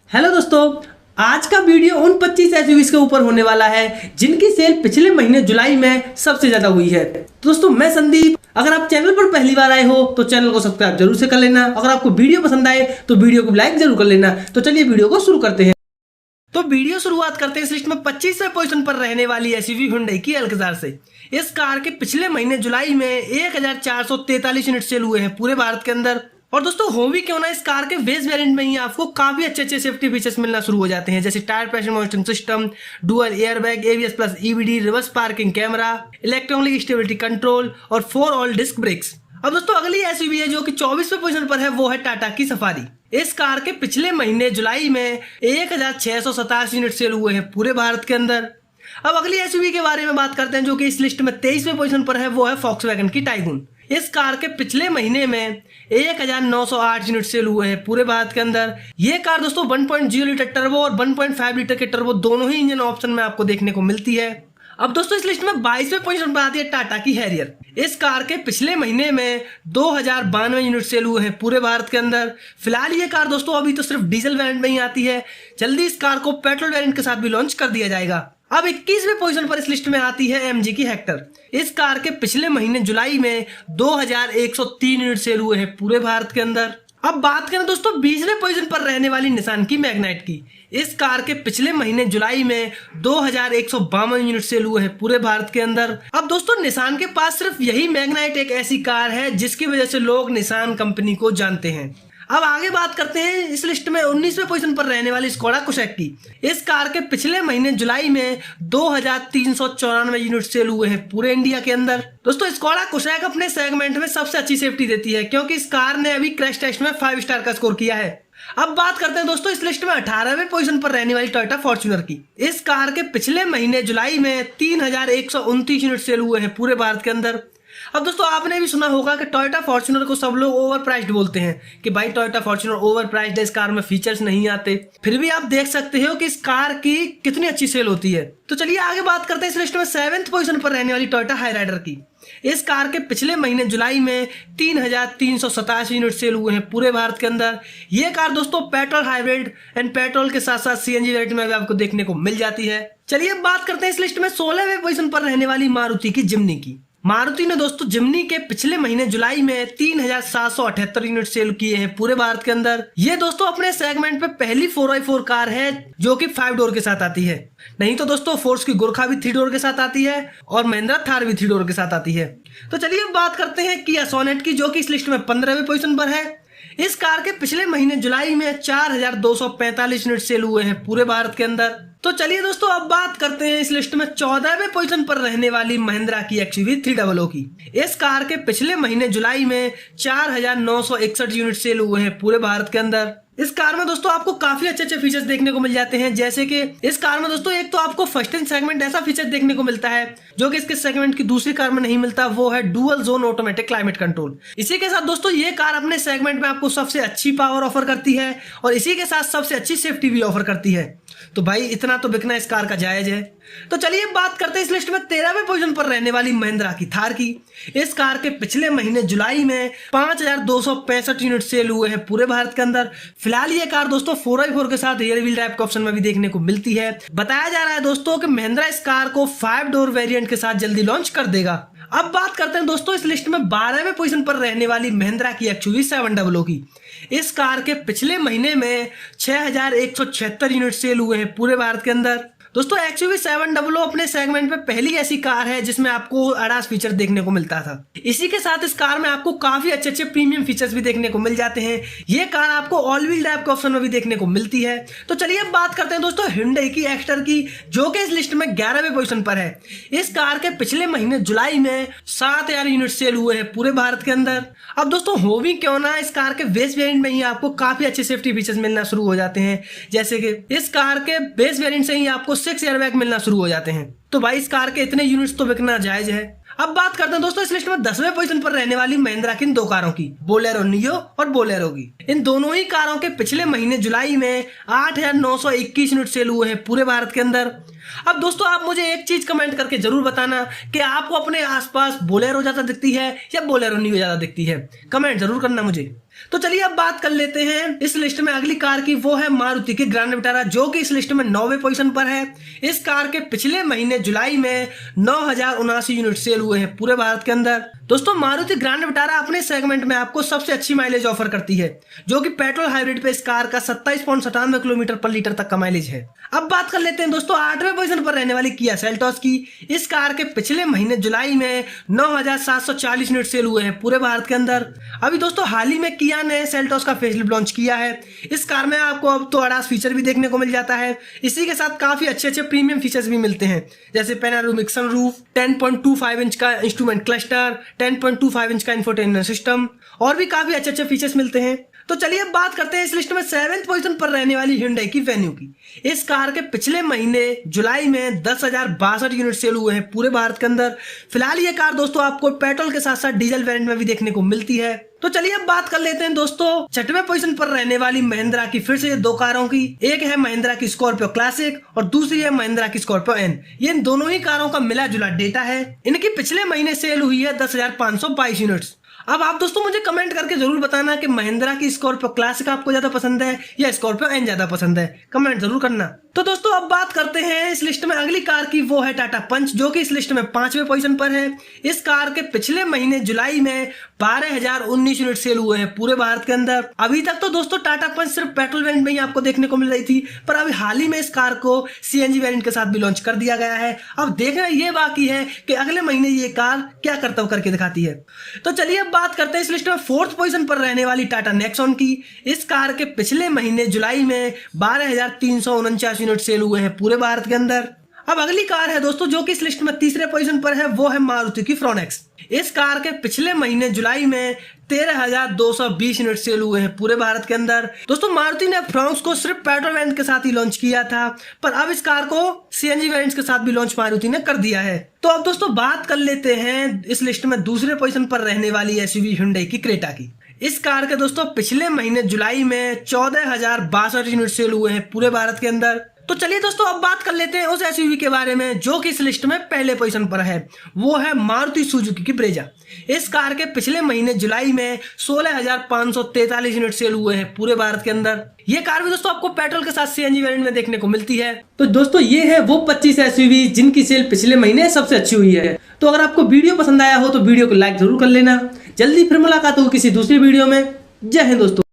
Hello दोस्तों, आज का वीडियो उन 25 एसयूवीज के ऊपर होने वाला है जिनकी सेल पिछले महीने जुलाई में सबसे ज्यादा हुई है। दोस्तों मैं संदीप, अगर आप चैनल पर पहली बार आए हो तो चैनल को सब्सक्राइब जरूर से कर लेना। अगर आपको वीडियो पसंद आए तो वीडियो को लाइक जरूर कर लेना। तो चलिए वीडियो को शुरू करते हैं। तो वीडियो शुरुआत करते हैं इस लिस्ट में 25वें पोजीशन पर रहने वाली एसयूवी हुंडई की अल्कजार से। इस कार के पिछले महीने जुलाई में 1443 यूनिट सेल हुए हैं पूरे भारत के अंदर। और दोस्तों हो भी क्यों ना, इस कार के बेस वेरिएंट में ही आपको काफी अच्छे सेफ्टी फीचर्स मिलना शुरू हो जाते हैं, जैसे tyre pressure monitoring system, dual airbag, ABS plus EBD, reverse parking camera, electronic stability control और 4 ऑल डिस्क ब्रेक्स। अब दोस्तों अगली एसयूवी है जो कि 24वें पोजीशन पर है, वो है टाटा की सफारी। इस कार के पिछले महीने जुलाई में 1687 यूनिट सेल हुए हैं पूरे भारत के अंदर। अब अगली एसयूवी के बारे में बात करते हैं जो कि इस लिस्ट में 23वें पोजीशन पर है, वो है वॉक्सवैगन की टाइगून। इस कार के पिछले महीने में 1908 यूनिट सेल हुए हैं पूरे भारत के अंदर। ये कार दोस्तों 1.0 लीटर टर्बो और 1.5 लीटर के टर्बो दोनों ही इंजन ऑप्शन में आपको देखने को मिलती है। अब दोस्तों इस लिस्ट में 22वें पोजीशन पर आती है टाटा की हैरियर। इस कार के पिछले महीने में 2092 यूनिट सेल हुए हैं पूरे भारत के अंदर। फिलहाल ये कार दोस्तों अभी तो सिर्फ डीजल वेरिएंट में ही आती है, जल्दी इस कार को पेट्रोल वेरिएंट के साथ भी लॉन्च कर दिया जाएगा। अब 21वें पोजीशन पर इस लिस्ट में आती है एमजी की हेक्टर। इस कार के पिछले महीने जुलाई में 2103 यूनिट सेल हुए हैं पूरे भारत के अंदर। अब बात करें दोस्तों 20वें पोजीशन पर रहने वाली निसान की मैग्नाइट की। इस कार के पिछले महीने जुलाई में 2152 यूनिट सेल हुए हैं पूरे भारत के अंदर। अब दोस्तों निसान के पास सिर्फ यही मैग्नाइट एक ऐसी कार है जिसकी वजह से लोग निसान कंपनी को जानते हैं। अब आगे बात करते हैं इस लिस्ट में 19वें पोजीशन पर रहने वाली स्कोडा कुशैक की। इस कार के पिछले महीने जुलाई में 2394 यूनिट सेल हुए हैं पूरे इंडिया के अंदर। दोस्तों स्कोडा कुशैक अपने सेगमेंट में सबसे अच्छी सेफ्टी देती है, क्योंकि इस कार ने अभी क्रैश टेस्ट में 5 स्टार का स्कोर किया है। अब बात करते हैं दोस्तों इस लिस्ट में 18वें पोजीशन पर रहने वाली टोयोटा फॉर्च्यूनर की। इस कार के पिछले महीने जुलाई में 3129 यूनिट सेल हुए हैं पूरे भारत के अंदर। अब दोस्तों आपने भी सुना होगा कि टोयोटा फॉर्च्यूनर को सब लोग ओवर प्राइस्ड बोलते हैं कि भाई टोयोटा फॉर्च्यूनर ओवर प्राइस्ड है, इस कार में फीचर्स नहीं आते। फिर भी आप देख सकते हो कि इस कार की कितनी अच्छी सेल होती है। तो चलिए आगे बात करते हैं इस लिस्ट में 7वें पोजीशन पर रहने वाली टोयोटा हाईराइडर की। इस कार के पिछले महीने जुलाई में 3387 यूनिट सेल हुए हैं पूरे भारत के अंदर। ये कार दोस्तों पेट्रोल हाइब्रिड एंड पेट्रोल के साथ साथ सीएनजी वेरिएंट में भी आपको देखने को मिल जाती है। चलिए अब बात करते हैं इस लिस्ट में 16वें पोजीशन पर रहने वाली मारुति की जिम्नी की। मारुति ने दोस्तों जिम्नी के पिछले महीने जुलाई में 3778 यूनिट सेल किए हैं पूरे भारत के अंदर। ये दोस्तों अपने सेगमेंट पे पहली 4x4 कार है जो कि 5 डोर के साथ आती है। नहीं तो दोस्तों फोर्स की गोरखा भी 3 डोर के साथ आती है और महिंद्रा थार भी 3 डोर के साथ आती है। तो चलिए अब बात करते हैं किया सोनेट की, जो कि इस लिस्ट में 15वें पोजीशन पर है। इस कार के पिछले महीने जुलाई में 4245 यूनिट सेल हुए हैं पूरे भारत के अंदर। तो चलिए दोस्तों अब बात करते हैं इस लिस्ट में 14वें पोजीशन पर रहने वाली महिंद्रा की एक्सयूवी 300 की। इस कार के पिछले महीने जुलाई में 4961 यूनिट सेल हुए हैं पूरे भारत के अंदर। इस कार में दोस्तों आपको काफी अच्छे फीचर्स देखने को मिल जाते हैं, जैसे कि इस कार में दोस्तों एक तो आपको फर्स्ट इन सेगमेंट ऐसा फीचर देखने को मिलता है जो कि इसके सेगमेंट की दूसरी कार में नहीं मिलता, वो है dual zone automatic climate control. इसी के साथ दोस्तों ये कार अपने सेगमेंट में आपको सबसे अच्छी पावर ऑफर करती है और इसी के साथ सबसे अच्छी सेफ्टी भी ऑफर करती है। तो भाई इतना तो बिकना इस कार का जायज है। तो चलिए बात करते हैं इस लिस्ट में 13वें पोजीशन पर रहने वाली महिंद्रा की थार की। इस कार के पिछले महीने जुलाई में 5265 यूनिट सेल हुए हैं पूरे भारत के अंदर। फिलहाल ये कार दोस्तों 4x4 के साथ रियर व्हील ड्राइव के ऑप्शन में भी देखने को मिलती है। बताया जा रहा है दोस्तों कि महिंद्रा इस कार को 5 डोर वेरिएंट के साथ जल्दी लॉन्च कर देगा। अब बात करते हैं दोस्तों इस लिस्ट में 12वें पोजीशन पर रहने वाली महिंद्रा की एक्सयूवी 700 की। इस कार के पिछले महीने में 6176 यूनिट सेल हुए हैं पूरे भारत के अंदर। दोस्तों एक्सयूवी 700 अपने सेगमेंट में पहली ऐसी कार है जिसमें आपको ADAS फीचर देखने को मिलता था। इसी के साथ इस कार में आपको काफी अच्छे प्रीमियम फीचर्स भी देखने को मिल जाते हैं। ये कार आपको ऑल व्हील ड्राइव के ऑप्शन में भी देखने को मिलती है। तो चलिए अब बात करते हैं दोस्तों हुंडई की एक्स्टर की, जो कि इस लिस्ट में 11वें पोजीशन पर है। इस कार के पिछले महीने जुलाई में 7000 यूनिट सेल हुए हैं पूरे भारत के अंदर। अब दोस्तों हो भी क्यों ना, इस कार के बेस वेरिएंट में ही आपको काफी अच्छे सेफ्टी फीचर्स मिलना शुरू हो जाते हैं, जैसे कि इस कार के बेस वेरिएंट से ही आपको 6 एयरबैग मिलना शुरू हो जाते हैं। तो भाई इस कार के इतने यूनिट्स तो बिकना जायज है। अब बात करते हैं दोस्तों इस लिस्ट में 10वें पोजीशन पर रहने वाली महिंद्रा की इन 2 कारों की, बोलेरो नियो और बोलेरो की। इन दोनों ही कारों के पिछले महीने जुलाई में 8921 यूनिट सेल हुए हैं पूरे भारत के अंदर। अब दोस्तों आप मुझे एक चीज कमेंट करके जरूर बताना कि आपको अपने आसपास बोलेरो ज्यादा दिखती है या बोलेरो नियो ज्यादा दिखती है, कमेंट जरूर करना मुझे। तो चलिए अब बात कर लेते हैं इस लिस्ट में अगली कार की। वो है मारुति की ग्रैंड विटारा, जो कि इस लिस्ट में 9वें पोजीशन पर है। इस कार के पिछले महीने जुलाई में 9,079 यूनिट सेल हुए हैं पूरे भारत के अंदर। दोस्तों मारुति ग्रैंड विटारा अपने सेगमेंट में आपको सबसे अच्छी माइलेज ऑफर करती है, जो कि पेट्रोल हाइब्रिड पे इस कार का 27.97 किलोमीटर पर लीटर तक का माइलेज है। अब बात कर लेते हैं दोस्तों 8वें पोजीशन पर रहने वाली किया सेल्टोस की। इस कार के पिछले महीने जुलाई में 9,740 यूनिट सेल हुए हैं पूरे भारत के अंदर। अभी दोस्तों हाल ही में किया ने सेल्टोस का फेसलिफ्ट लॉन्च किया है। इस कार में आपको अब तो ADAS फीचर भी देखने को मिल जाता है। इसी के साथ काफी अच्छे प्रीमियम फीचर्स भी मिलते हैं, जैसे पैनोरामिक सनरूफ, 10.25 इंच का इंस्ट्रूमेंट क्लस्टर, 10.25 इंच का इंफोटेनमेंट सिस्टम और भी काफी अच्छे फीचर्स मिलते हैं। तो चलिए अब बात करते हैं इस लिस्ट में 7वें पोजीशन पर रहने वाली Hyundai की वेन्यू की। इस कार के पिछले महीने जुलाई में 10,062 यूनिट सेल हुए हैं पूरे भारत के अंदर। फिलहाल ये कार दोस्तों आपको पेट्रोल के साथ साथ डीजल वेरिएंट में भी देखने को मिलती है। तो चलिए अब बात कर लेते हैं दोस्तों 6वें पोजीशन पर रहने वाली महिंद्रा की फिर से 2 कारों की। एक है महिंद्रा की स्कॉर्पियो क्लासिक और दूसरी है महिंद्रा की स्कॉर्पियो एन। ये इन दोनों ही कारों का मिला जुला डेटा है। इनकी पिछले महीने सेल हुई है 10,522 यूनिट्स। अब आप दोस्तों मुझे कमेंट करके जरूर बताना कि महिंद्रा की स्कॉर्पियो क्लासिक आपको ज्यादा पसंद है या स्कॉर्पियो एन ज्यादा पसंद है, कमेंट जरूर करना। तो दोस्तों अब बात करते हैं इस लिस्ट में अगली कार की। वो है टाटा पंच, जो कि इस लिस्ट में 5वें पोजीशन पर है। इस कार के पिछले महीने जुलाई में 12,019 यूनिट सेल हुए हैं पूरे भारत के अंदर। अभी तक तो दोस्तों टाटा पंच सिर्फ पेट्रोल वेरिएंट में ही आपको देखने को मिल रही थी, पर अभी हाल ही में इस कार को CNG वेरिएंट के साथ भी लॉन्च कर दिया गया है। अब देखना ये बाकी है कि अगले महीने ये कार क्या करतब करके दिखाती है। तो चलिए अब बात करते हैं इस लिस्ट में 4th पोजीशन पर रहने वाली टाटा नेक्सॉन की। इस कार के पिछले महीने जुलाई में 12,349 यूनिट सेल हुए हैं पूरे भारत के अंदर। अब अगली कार है दोस्तों जो कि इस लिस्ट में 3रे पोजीशन पर है। वो है मारुति की फ्रोनेक्स। इस कार के पिछले महीने जुलाई में 13,220 यूनिट सेल हुए हैं पूरे भारत के अंदर। दोस्तों मारुति ने फ्रोनेक्स को सिर्फ पेट्रोल वेरिएंट के साथ ही लॉन्च किया था, पर अब इस कार को CNG वेरिएंट्स के साथ भी लॉन्च मारुति ने कर दिया है। तो अब दोस्तों बात कर लेते हैं इस लिस्ट में 2रे पोजीशन पर रहने वाली SUV Hyundai की क्रेटा की। इस कार के दोस्तों पिछले महीने जुलाई में 14,062 यूनिट सेल हुए हैं पूरे भारत के अंदर। तो चलिए दोस्तों अब बात कर लेते हैं उस SUV के बारे में जो कि इस लिस्ट में पहले पोजीशन पर है। वो है मारुति सुजुकी की ब्रेजा। इस कार के पिछले महीने जुलाई में 16,543 यूनिट सेल हुए हैं पूरे भारत के अंदर। ये कार भी दोस्तों आपको पेट्रोल के साथ CNG वेरिएंट में देखने को मिलती है। तो दोस्तों ये है वो 25 SUV जिनकी सेल पिछले महीने सबसे अच्छी हुई है। तो अगर आपको वीडियो पसंद आया हो तो वीडियो को लाइक जरूर कर लेना। जल्दी फिर मुलाकात होगी किसी दूसरी वीडियो में। जय हिंद दोस्तों।